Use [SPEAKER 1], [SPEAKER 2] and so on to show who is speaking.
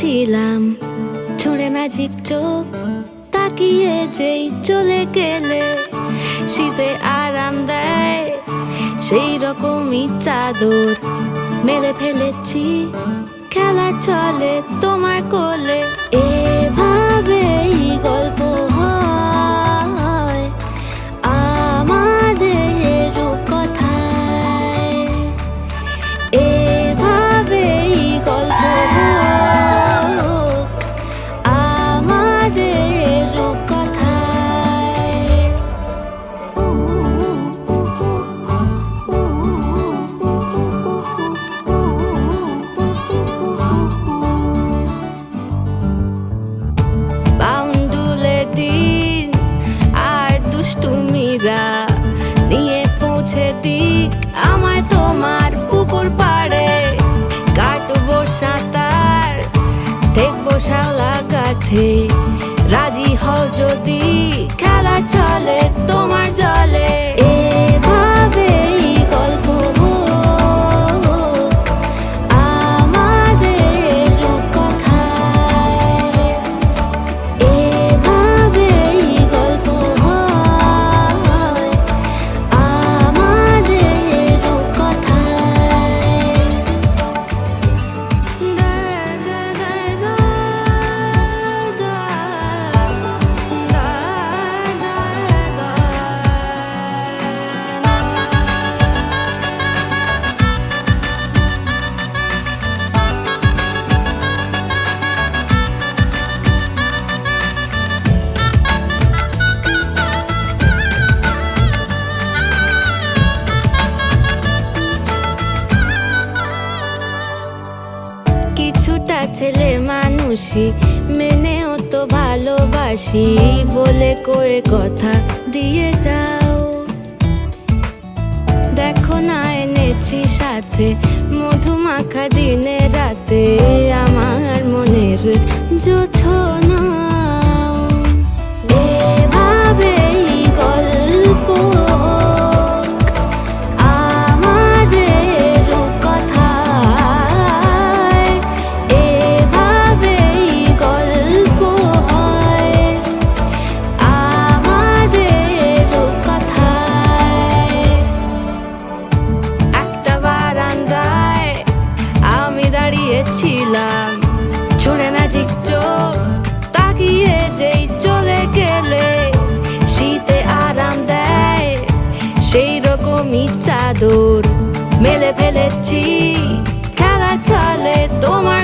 [SPEAKER 1] ছিলাম, ছুঁড়ে ম্যাজিক চোখ তাকিয়ে যেই চলে গেলে। শীতে আরাম দেয় সেই রকমই চাদর মেলে ফেলেছি, খেলার চলে তোমার কোলে। এভাবেই গল্প হয় আমাদের রূপকথায়, এভাবেই গল্প হোক আমাদের রূপকথায়। বাউন্ডুলে দিন আর দুষ্টুমিরা নিয়ে পৌঁছে দিক আমায় তোমার পুকুর পাড়ে। কাটবো সাঁতার, দেখবো শাওলা গাছে, রাজি হও যদি খেলা চলে তোমার জলে। এভাবেই গল্প হোক আমাদের রূপকথায়, এভাবেই গল্প হয় আমাদের রূপকথায়। কিছুটা ছেলে মানুষই মেনেও তো ভালোবাসি, বলে কয়ে কথা দিয়ে যাও। দেখো না এনেছি সাথে মধুমাখা দিনে রাতে আমার মনের জোছনা। এভাবেই গল্প হোক আমাদের রূপকথায়, এভাবেই গল্প হয় আমাদের রূপকথায়। একটা বারান্দায় আমি দাঁড়িয়েছিলাম, ছুঁড়ে ম্যাজিক চোখ তাকিয়ে যেই চলে গেলে। শীতে আরাম দেয় সেই রকমই চাদর মেলে ফেলেছি, খেলা চলে তোমার